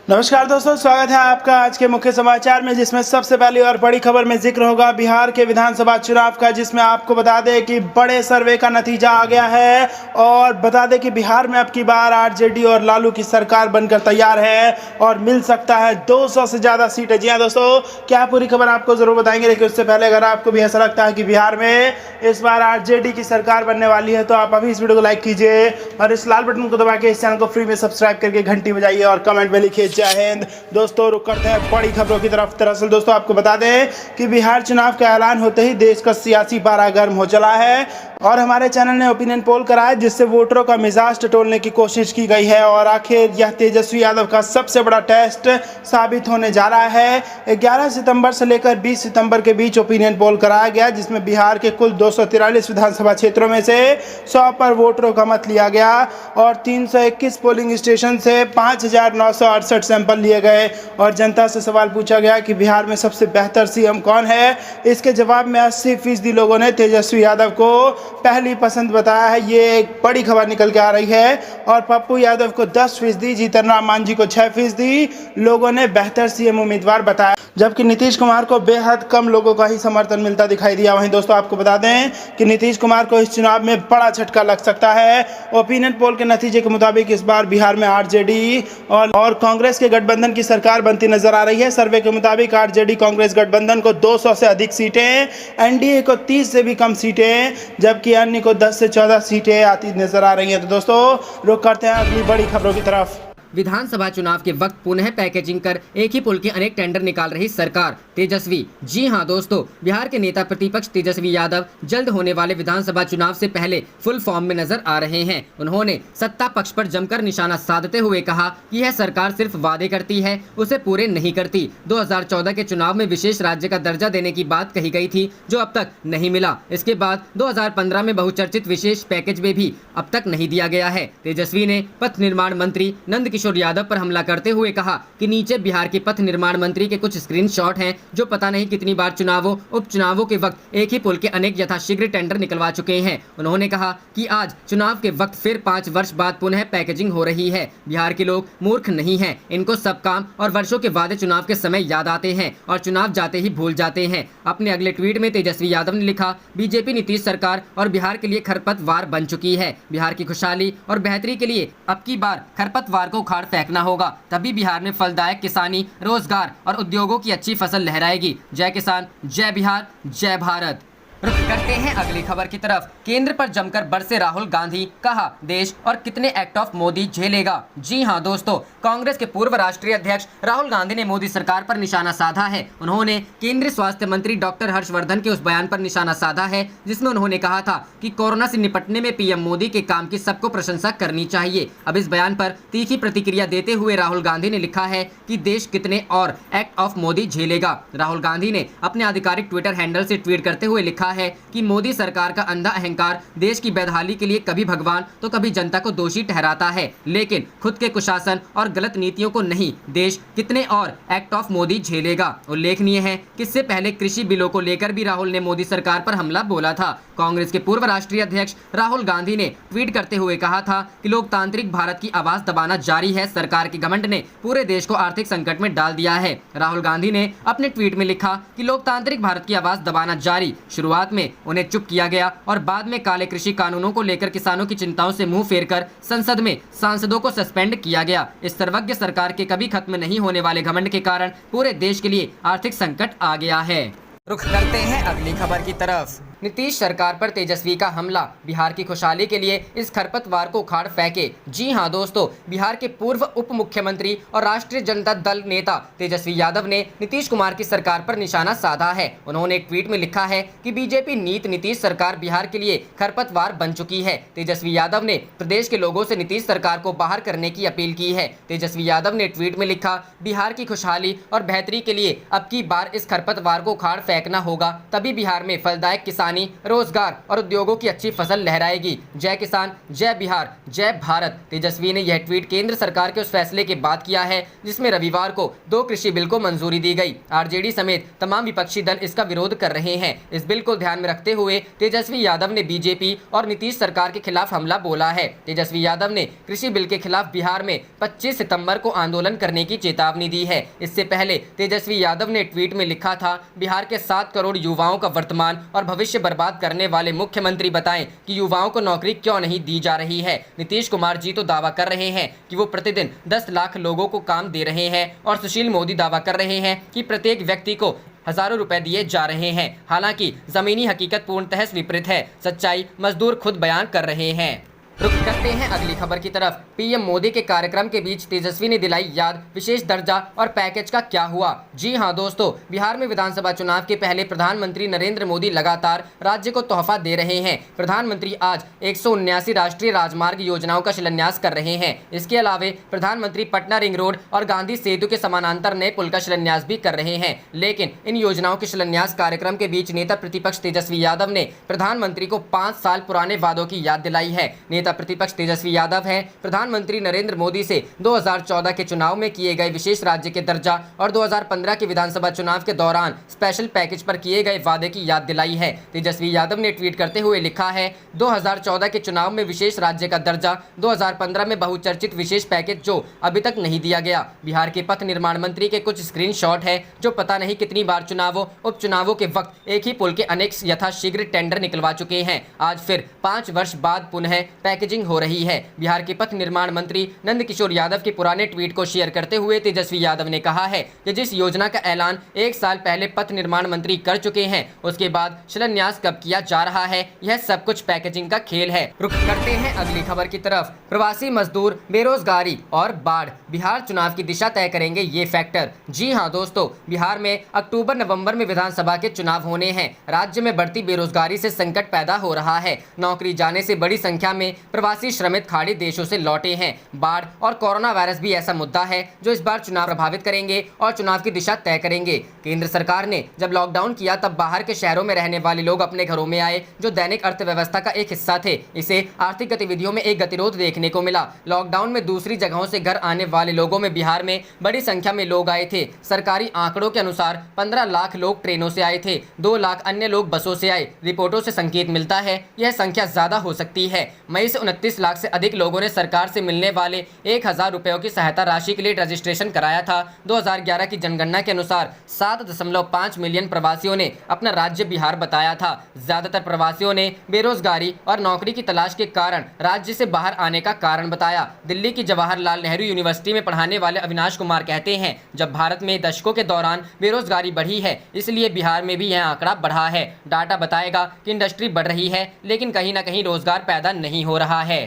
नमस्कार दोस्तों, स्वागत है आपका आज के मुख्य समाचार में, जिसमें सबसे पहली और बड़ी खबर में जिक्र होगा बिहार के विधानसभा चुनाव का, जिसमें आपको बता दें कि बड़े सर्वे का नतीजा आ गया है और बता दें कि बिहार में अब की बार आरजेडी और लालू की सरकार बनकर तैयार है और मिल सकता है 200 से ज़्यादा सीटें। जी हाँ दोस्तों, क्या पूरी खबर आपको ज़रूर बताएंगे, लेकिन उससे पहले अगर आपको भी ऐसा लगता है कि बिहार में इस बार आरजेडी की सरकार बनने वाली है तो आप अभी इस वीडियो को लाइक कीजिए और इस लाल बटन को दबा के इस चैनल को फ्री में सब्सक्राइब करके घंटी बजाइए और कमेंट में लिखिए जय हिंद। दोस्तों रुक करते हैं बड़ी खबरों की तरफ। दरअसल दोस्तों आपको बता दें कि बिहार चुनाव का ऐलान होते ही देश का सियासी पारा गर्म हो चला है और हमारे चैनल ने ओपिनियन पोल कराया, जिससे वोटरों का मिजाज टटोलने की कोशिश की गई है और आखिर यह तेजस्वी यादव का सबसे बड़ा टेस्ट साबित होने जा रहा है। 11 सितंबर से लेकर 20 सितंबर के बीच ओपिनियन पोल कराया गया, जिसमें बिहार के कुल 243 विधानसभा क्षेत्रों में से 100 पर वोटरों का मत लिया गया और 321 पोलिंग स्टेशन से 5,968 सैंपल लिए गए और जनता से सवाल पूछा गया कि बिहार में सबसे बेहतर सीएम कौन है। इसके जवाब में 80% लोगों ने तेजस्वी यादव को पहली पसंद बताया है। ये एक बड़ी खबर निकल के आ रही है और पप्पू यादव को 10%, जीतन राम मांझी को 6% लोगों ने बेहतर सीएम उम्मीदवार बताया, जबकि नीतीश कुमार को बेहद कम लोगों का ही समर्थन मिलता दिखाई दिया। वहीं दोस्तों आपको बता दें कि नीतीश कुमार को इस चुनाव में बड़ा झटका लग सकता है। ओपिनियन पोल के नतीजे के मुताबिक इस बार बिहार में आरजेडी और कांग्रेस के गठबंधन की सरकार बनती नजर आ रही है। सर्वे के मुताबिक आरजेडी कांग्रेस गठबंधन को 200 से अधिक सीटें, एनडीए को 30 से भी कम सीटें, जबकि अन्य को 10 से 14 सीटें आती नजर आ रही हैं। तो दोस्तों रुक करते हैं अगली बड़ी खबरों की तरफ। विधानसभा चुनाव के वक्त पुनः पैकेजिंग कर एक ही पुल के अनेक टेंडर निकाल रही सरकार तेजस्वी। जी हां दोस्तों, बिहार के नेता प्रतिपक्ष तेजस्वी यादव जल्द होने वाले विधानसभा चुनाव से पहले फुल फॉर्म में नजर आ रहे हैं। उन्होंने सत्ता पक्ष पर जमकर निशाना साधते हुए कहा कि यह सरकार सिर्फ वादे करती है, उसे पूरे नहीं करती। 2014 के चुनाव में विशेष राज्य का दर्जा देने की बात कही गई थी, जो अब तक नहीं मिला। इसके बाद 2015 में बहुचर्चित विशेष पैकेज में भी अब तक नहीं दिया गया है। तेजस्वी ने पथ निर्माण मंत्री नंद किशोर यादव पर हमला करते हुए कहा कि नीचे बिहार के पथ निर्माण मंत्री के कुछ स्क्रीनशॉट हैं, जो पता नहीं कितनी बार चुनावों उपचुनावों के वक्त एक ही पुल के अनेक यथाशीघ्र टेंडर निकलवा चुके हैं। उन्होंने कहा कि आज चुनाव के वक्त फिर 5 वर्ष बाद पुनः पैकेजिंग हो रही है। बिहार के लोग मूर्ख नहीं हैं, इनको सब काम और वर्षों के वादे चुनाव के समय याद आते हैं और चुनाव जाते ही भूल जाते हैं। अपने अगले ट्वीट में तेजस्वी यादव ने लिखा, बीजेपी नीतीश सरकार और बिहार के लिए खरपतवार बन चुकी है। बिहार की खुशहाली और बेहतरी के लिए अब की बार खरपतवार को उखाड़ फेंकना होगा, तभी बिहार में फलदायक किसानी, रोजगार और उद्योगों की अच्छी फसल लहराएगी। जय किसान, जय बिहार, जय भारत। रुख करते हैं अगली खबर की तरफ। केंद्र पर जमकर बरसे राहुल गांधी, कहा देश और कितने एक्ट ऑफ मोदी झेलेगा। जी हां दोस्तों, कांग्रेस के पूर्व राष्ट्रीय अध्यक्ष राहुल गांधी ने मोदी सरकार पर निशाना साधा है। उन्होंने केंद्रीय स्वास्थ्य मंत्री डॉक्टर हर्षवर्धन के उस बयान पर निशाना साधा है, जिसमें उन्होंने कहा था कि कोरोना से निपटने में पीएम मोदी के काम की सबको प्रशंसा करनी चाहिए। अब इस बयान पर तीखी प्रतिक्रिया देते हुए राहुल गांधी ने लिखा है कि देश कितने और एक्ट ऑफ मोदी झेलेगा। राहुल गांधी ने अपने आधिकारिक ट्विटर हैंडल से ट्वीट करते हुए लिखा है कि मोदी सरकार का अंधा अहंकार देश की बदहाली के लिए कभी भगवान तो कभी जनता को दोषी ठहराता है, लेकिन खुद के कुशासन और गलत नीतियों को नहीं। देश कितने और एक्ट ऑफ मोदी झेलेगा। उल्लेखनीय है कि इससे पहले कृषि बिलों को लेकर भी राहुल ने मोदी सरकार पर हमला बोला था। कांग्रेस के पूर्व राष्ट्रीय अध्यक्ष राहुल गांधी ने ट्वीट करते हुए कहा था कि लोकतांत्रिक भारत की आवाज दबाना जारी है। सरकार के घमंड ने पूरे देश को आर्थिक संकट में डाल दिया है। राहुल गांधी ने अपने ट्वीट में लिखा कि लोकतांत्रिक भारत की आवाज दबाना जारी। शुरुआत में उन्हें चुप किया गया और बाद में काले कृषि कानूनों को लेकर किसानों की चिंताओं से मुंह फेरकर संसद में सांसदों को सस्पेंड किया गया। इस सर्वज्ञ सरकार के कभी खत्म नहीं होने वाले घमंड के कारण पूरे देश के लिए आर्थिक संकट आ गया है। रुख करते हैं अगली खबर की तरफ। नीतीश सरकार पर तेजस्वी का हमला, बिहार की खुशहाली के लिए इस खरपतवार को उखाड़ फेंके। जी हां दोस्तों, बिहार के पूर्व उप मुख्यमंत्री और राष्ट्रीय जनता दल नेता तेजस्वी यादव ने नीतीश कुमार की सरकार पर निशाना साधा है। उन्होंने एक ट्वीट में लिखा है कि बीजेपी नीत नीतीश सरकार बिहार के लिए खरपतवार बन चुकी है। तेजस्वी यादव ने प्रदेश के लोगों से नीतीश सरकार को बाहर करने की अपील की है। तेजस्वी यादव ने ट्वीट में लिखा, बिहार की खुशहाली और बेहतरी के लिए अब की बार इस खरपतवार को उखाड़ फेंकना होगा, तभी बिहार में फलदायक किसान किसानी, रोजगार और उद्योगों की अच्छी फसल लहराएगी। जय किसान, जय बिहार, जय भारत। तेजस्वी ने यह ट्वीट केंद्र सरकार के उस फैसले के बाद किया है जिसमें रविवार को 2 कृषि बिल को मंजूरी दी गई। आरजेडी समेत तमाम विपक्षी दल इसका विरोध कर रहे हैं। इस बिल को ध्यान में रखते हुए तेजस्वी यादव ने बीजेपी और नीतीश सरकार के खिलाफ हमला बोला है। तेजस्वी यादव ने कृषि बिल के खिलाफ बिहार में 25 सितंबर को आंदोलन करने की चेतावनी दी है। इससे पहले तेजस्वी यादव ने ट्वीट में लिखा था, बिहार के 7 करोड़ युवाओं का वर्तमान और भविष्य बर्बाद करने वाले मुख्यमंत्री बताएं कि युवाओं को नौकरी क्यों नहीं दी जा रही है। नीतीश कुमार जी तो दावा कर रहे हैं कि वो प्रतिदिन 10 लाख लोगों को काम दे रहे हैं और सुशील मोदी दावा कर रहे हैं कि प्रत्येक व्यक्ति को हजारों रुपए दिए जा रहे हैं। हालांकि जमीनी हकीकत पूर्णतः विपरीत है। सच्चाई मजदूर खुद बयान कर रहे हैं। रुक करते हैं अगली खबर की तरफ। पीएम मोदी के कार्यक्रम के बीच तेजस्वी ने दिलाई याद विशेष दर्जा और पैकेज का क्या हुआ। जी हां दोस्तों, बिहार में विधानसभा चुनाव के पहले प्रधानमंत्री नरेंद्र मोदी लगातार राज्य को तोहफा दे रहे हैं। प्रधानमंत्री आज 179 राष्ट्रीय राजमार्ग योजनाओं का शिलान्यास कर रहे हैं। इसके अलावा प्रधानमंत्री पटना रिंग रोड और गांधी सेतु के समानांतर नए पुल का शिलान्यास भी कर रहे हैं। लेकिन इन योजनाओं के शिलान्यास कार्यक्रम के बीच नेता प्रतिपक्ष तेजस्वी यादव ने प्रधानमंत्री को 5 साल पुराने वादों की याद दिलाई है। नेता प्रतिपक्ष तेजस्वी यादव हैं प्रधानमंत्री नरेंद्र मोदी से 2014 के चुनाव में किए गए विशेष राज्य के दर्जा और 2015 के विधानसभा चुनाव के दौरान स्पेशल पैकेज पर किए गए वादे की याद दिलाई है। तेजस्वी यादव ने ट्वीट करते हुए लिखा है, 2014 के चुनाव में विशेष राज्य का दर्जा, 2015 में बहुचर्चित विशेष पैकेज जो अभी तक नहीं दिया गया। बिहार के पथ निर्माण मंत्री के कुछ स्क्रीनशॉट है जो पता नहीं कितनी बार चुनावों उपचुनावों के वक्त एक ही पुल के अनेक यथाशीघ्र टेंडर निकलवा चुके हैं। आज फिर 5 वर्ष बाद पुनः पैकेजिंग हो रही है। बिहार के पथ निर्माण मंत्री नंदकिशोर यादव के पुराने ट्वीट को शेयर करते हुए तेजस्वी यादव ने कहा है कि जिस योजना का ऐलान 1 साल पहले पथ निर्माण मंत्री कर चुके हैं, उसके बाद शिलान्यास कब किया जा रहा है, यह सब कुछ पैकेजिंग का खेल है। रुक करते हैं अगली खबर की तरफ। प्रवासी मजदूर, बेरोजगारी और बाढ़ बिहार चुनाव की दिशा तय करेंगे ये फैक्टर। जी हां दोस्तों, बिहार में अक्टूबर नवंबर में विधानसभा के चुनाव होने हैं। राज्य में बढ़ती बेरोजगारी से संकट पैदा हो रहा है। नौकरी जाने से बड़ी संख्या में प्रवासी श्रमिक खाड़ी देशों से लौटे हैं। बाढ़ और कोरोना वायरस भी ऐसा मुद्दा है जो इस बार चुनाव प्रभावित करेंगे और चुनाव की दिशा तय करेंगे। केंद्र सरकार ने जब लॉकडाउन किया तब बाहर के शहरों में रहने वाले लोग अपने घरों में आए जो दैनिक अर्थव्यवस्था का एक हिस्सा थे। इसे आर्थिक गतिविधियों में एक गतिरोध देखने को मिला। लॉकडाउन में दूसरी जगहों से घर आने वाले लोगों में बिहार में बड़ी संख्या में लोग आए थे। सरकारी आंकड़ों के अनुसार 15 लाख लोग ट्रेनों से आए थे, 2 लाख अन्य लोग बसों से आए। रिपोर्टों से संकेत मिलता है यह संख्या ज्यादा हो सकती है। मई से 29 लाख से अधिक लोगों ने सरकार से मिलने वाले 1000 रुपयों की सहायता राशि के लिए रजिस्ट्रेशन कराया था। 2011 की जनगणना के अनुसार 7.5 मिलियन प्रवासियों ने अपना राज्य बिहार बताया था। ज्यादातर प्रवासियों ने बेरोजगारी और नौकरी की तलाश के कारण राज्य से बाहर आने का कारण बताया। दिल्ली की जवाहरलाल नेहरू यूनिवर्सिटी में पढ़ाने वाले अविनाश कुमार कहते हैं, जब भारत में दशकों के दौरान बेरोजगारी बढ़ी है, इसलिए बिहार में भी यह आंकड़ा बढ़ा है। डाटा बताएगा कि इंडस्ट्री बढ़ रही है लेकिन कहीं न कहीं रोजगार पैदा नहीं हो रहा है।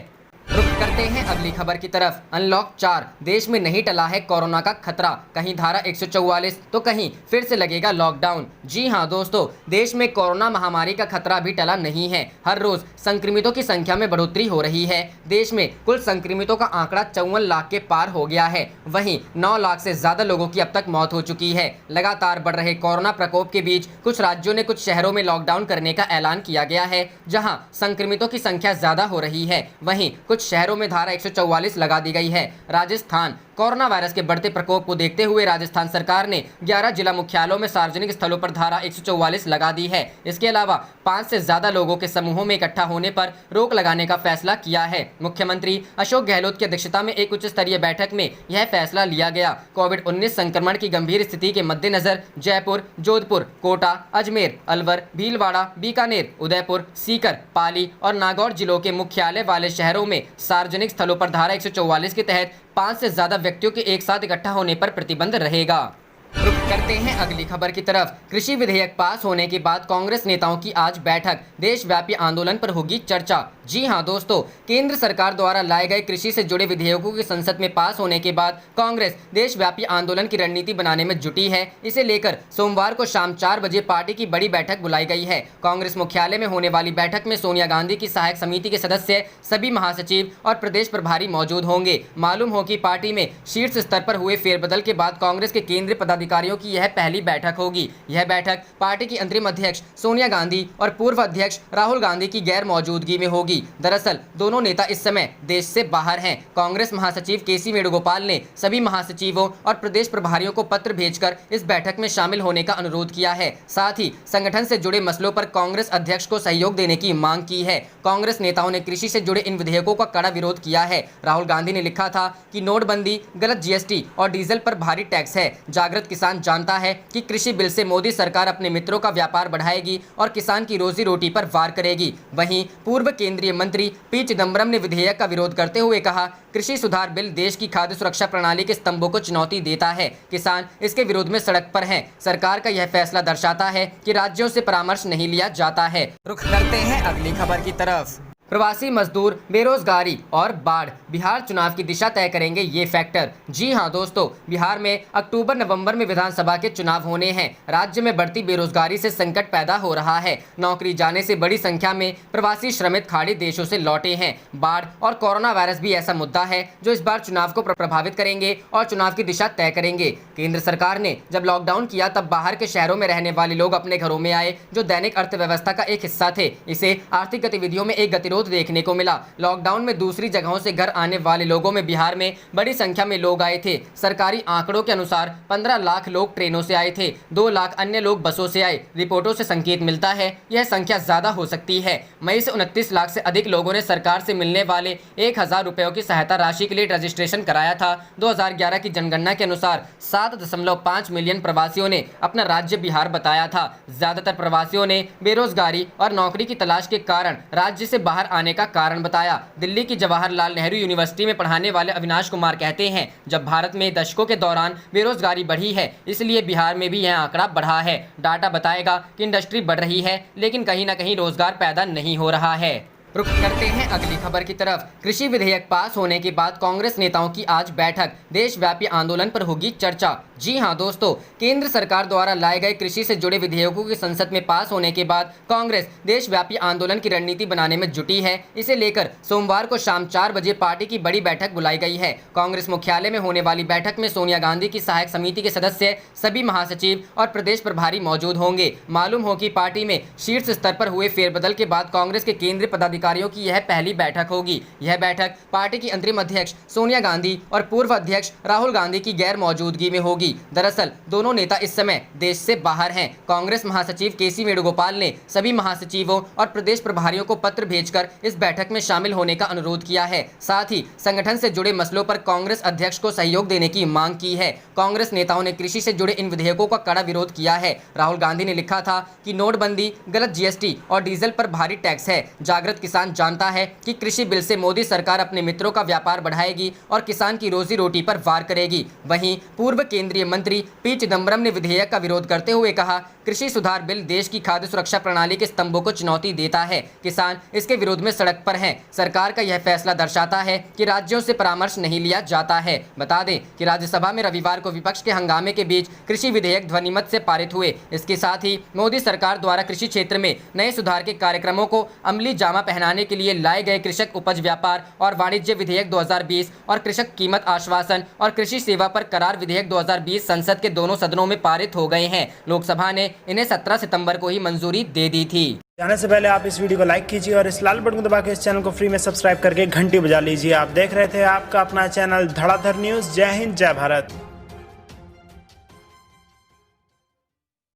रुक करते हैं अगली खबर की तरफ। अनलॉक 4, देश में नहीं टला है कोरोना का खतरा। कहीं धारा 144 तो कहीं फिर से लगेगा लॉकडाउन। जी हां दोस्तों, देश में कोरोना महामारी का खतरा भी टला नहीं है। हर रोज संक्रमितों की संख्या में बढ़ोतरी हो रही है। देश में कुल संक्रमितों का आंकड़ा 54 लाख के पार हो गया है। वहीं 9 लाख से ज्यादा लोगों की अब तक मौत हो चुकी है। लगातार बढ़ रहे कोरोना प्रकोप के बीच कुछ राज्यों ने कुछ शहरों में लॉकडाउन करने का ऐलान किया गया है, जहां संक्रमितों की संख्या ज्यादा हो रही है। वहीं कुछ शहरों में धारा 144 लगा दी गई है। राजस्थान कोरोना वायरस के बढ़ते प्रकोप को देखते हुए राजस्थान सरकार ने 11 जिला मुख्यालयों में सार्वजनिक स्थलों पर धारा 144 लगा दी है। इसके अलावा 5 से ज्यादा लोगों के समूहों में इकट्ठा होने पर रोक लगाने का फैसला किया है। मुख्यमंत्री अशोक गहलोत की अध्यक्षता में एक उच्च स्तरीय बैठक में यह फैसला लिया गया। कोविड-19 संक्रमण की गंभीर स्थिति के मद्देनजर जयपुर, जोधपुर, कोटा, अजमेर, अलवर, भीलवाड़ा, बीकानेर, उदयपुर, सीकर, पाली और नागौर जिलों के मुख्यालय वाले शहरों में सार्वजनिक स्थलों पर धारा 144 के तहत 5 से ज्यादा व्यक्तियों के एक साथ इकट्ठा होने पर प्रतिबंध रहेगा। रुक करते हैं अगली खबर की तरफ। कृषि विधेयक पास होने के बाद कांग्रेस नेताओं की आज बैठक, देशव्यापी आंदोलन पर होगी चर्चा। जी हां दोस्तों, केंद्र सरकार द्वारा लाए गए कृषि से जुड़े विधेयकों के संसद में पास होने के बाद कांग्रेस देशव्यापी आंदोलन की रणनीति बनाने में जुटी है। इसे लेकर सोमवार को शाम 4 बजे पार्टी की बड़ी बैठक बुलाई गई है। कांग्रेस मुख्यालय में होने वाली बैठक में सोनिया गांधी की सहायक समिति के सदस्य, सभी महासचिव और प्रदेश प्रभारी मौजूद होंगे। मालूम हो कि पार्टी में शीर्ष स्तर पर हुए फेरबदल के बाद कांग्रेस के केंद्रीय पदाधिकारियों की यह पहली बैठक होगी। यह बैठक पार्टी की अंतरिम अध्यक्ष सोनिया गांधी और पूर्व अध्यक्ष राहुल गांधी की गैर मौजूदगी में होगी। दरअसल दोनों नेता इस समय देश से बाहर हैं। कांग्रेस महासचिव केसी वेणुगोपाल ने सभी महासचिवों और प्रदेश प्रभारियों को पत्र भेजकर इस बैठक में शामिल होने का अनुरोध किया है। साथ ही संगठन से जुड़े मसलों पर कांग्रेस अध्यक्ष को सहयोग देने की मांग की है। कांग्रेस नेताओं ने कृषि से जुड़े इन विधेयकों का कड़ा विरोध किया है। राहुल गांधी ने लिखा था कि नोटबंदी, गलत जीएसटी और डीजल पर भारी टैक्स है। जागृत किसान जानता है कि कृषि बिल से मोदी सरकार अपने मित्रों का व्यापार बढ़ाएगी और किसान की रोजी रोटी पर वार करेगी। वहीं पूर्व केंद्रीय मंत्री पी चिदम्बरम ने विधेयक का विरोध करते हुए कहा, कृषि सुधार बिल देश की खाद्य सुरक्षा प्रणाली के स्तंभों को चुनौती देता है। किसान इसके विरोध में सड़क पर हैं। सरकार का यह फैसला दर्शाता है कि राज्यों से परामर्श नहीं लिया जाता है। रुख करते हैं अगली खबर की तरफ। प्रवासी मजदूर, बेरोजगारी और बाढ़ बिहार चुनाव की दिशा तय करेंगे ये फैक्टर। जी हां दोस्तों, बिहार में अक्टूबर-नवंबर में विधानसभा के चुनाव होने हैं। राज्य में बढ़ती बेरोजगारी से संकट पैदा हो रहा है। नौकरी जाने से बड़ी संख्या में प्रवासी श्रमिक खाड़ी देशों से लौटे हैं। बाढ़ और कोरोना वायरस भी ऐसा मुद्दा है जो इस बार चुनाव को प्रभावित करेंगे और चुनाव की दिशा तय करेंगे। केंद्र सरकार ने जब लॉकडाउन किया तब बाहर के शहरों में रहने वाले लोग अपने घरों में आए, जो दैनिक अर्थव्यवस्था का एक हिस्सा थे। इसे आर्थिक गतिविधियों में एक गतिरोध देखने को मिला। लॉकडाउन में दूसरी जगहों से घर आने वाले लोगों में बिहार में बड़ी संख्या में लोग आए थे। सरकारी आंकड़ों के अनुसार 15 लाख लोग ट्रेनों से आए थे, 2 लाख अन्य लोग बसों से आए। रिपोर्टों से संकेत मिलता है यह संख्या ज्यादा हो सकती है। मई से 29 लाख से अधिक लोगों ने सरकार से मिलने वाले 1000 रुपयों की सहायता राशि के लिए रजिस्ट्रेशन कराया था। 2011 की जनगणना के अनुसार 7.5 मिलियन प्रवासियों ने अपना राज्य बिहार बताया था। ज्यादातर प्रवासियों ने बेरोजगारी और नौकरी की तलाश के कारण राज्य से बाहर आने का कारण बताया। दिल्ली की जवाहरलाल नेहरू यूनिवर्सिटी में पढ़ाने वाले अविनाश कुमार कहते हैं, जब भारत में दशकों के दौरान बेरोजगारी बढ़ी है, इसलिए बिहार में भी यह आंकड़ा बढ़ा है। डाटा बताएगा कि इंडस्ट्री बढ़ रही है, लेकिन कहीं न कहीं रोजगार पैदा नहीं हो रहा है। रुख करते हैं अगली खबर की तरफ। कृषि विधेयक पास होने के बाद कांग्रेस नेताओं की आज बैठक, देशव्यापी आंदोलन पर होगी चर्चा। जी हां दोस्तों, केंद्र सरकार द्वारा लाए गए कृषि से जुड़े विधेयकों के संसद में पास होने के बाद कांग्रेस देशव्यापी आंदोलन की रणनीति बनाने में जुटी है। इसे लेकर सोमवार को शाम 4 बजे पार्टी की बड़ी बैठक बुलाई गई है। कांग्रेस मुख्यालय में होने वाली बैठक में सोनिया गांधी की सहायक समिति के सदस्य, सभी महासचिव और प्रदेश प्रभारी मौजूद होंगे। मालूम हो कि पार्टी में शीर्ष स्तर पर हुए फेरबदल के बाद कांग्रेस के केंद्रीय पदाधिकारियों की यह पहली बैठक होगी। यह बैठक पार्टी की अंतरिम अध्यक्ष सोनिया गांधी और पूर्व अध्यक्ष राहुल गांधी की गैर मौजूदगी में होगी। दरअसल दोनों नेता इस समय देश से बाहर हैं। कांग्रेस महासचिव केसी वेणुगोपाल ने सभी महासचिवों और प्रदेश प्रभारियों को पत्र भेजकर इस बैठक में शामिल होने का अनुरोध किया है। साथ ही संगठन से जुड़े मसलों पर कांग्रेस अध्यक्ष को सहयोग देने की मांग की है। कांग्रेस नेताओं ने कृषि से जुड़े इन विधेयकों का कड़ा विरोध किया है। राहुल गांधी ने लिखा था कि नोटबंदी, गलत जीएसटी और डीजल पर भारी टैक्स है। जागृत किसान जानता है कि कृषि बिल से मोदी सरकार अपने मित्रों का व्यापार बढ़ाएगी और किसान की रोजी रोटी पर वार करेगी। वहीं पूर्व केंद्रीय मंत्री पी चिदम्बरम ने विधेयक का विरोध करते हुए कहा, कृषि सुधार बिल देश की खाद्य सुरक्षा प्रणाली के स्तंभों को चुनौती देता है। किसान इसके विरोध में सड़क पर हैं। सरकार का यह फैसला दर्शाता है कि राज्यों से परामर्श नहीं लिया जाता है। बता दें कि राज्यसभा में रविवार को विपक्ष के हंगामे के बीच कृषि विधेयक ध्वनिमत से पारित हुए। इसके साथ ही मोदी सरकार द्वारा कृषि क्षेत्र में नए सुधार के कार्यक्रमों को अमली जामा पहनाने के लिए लाए गए कृषक उपज व्यापार और वाणिज्य विधेयक 2020 और कृषक कीमत आश्वासन और कृषि सेवा पर करार विधेयक 2020 संसद के दोनों सदनों में पारित हो गए हैं। लोकसभा ने इन्हें 17 सितंबर को ही मंजूरी दे दी थी। जाने से पहले आप इस वीडियो को लाइक कीजिए और इस लाल बटन को दबा के इस चैनल को फ्री में सब्सक्राइब करके घंटी बजा लीजिए। आप देख रहे थे आपका अपना चैनल धड़ाधड़ न्यूज। जय हिंद, जय भारत।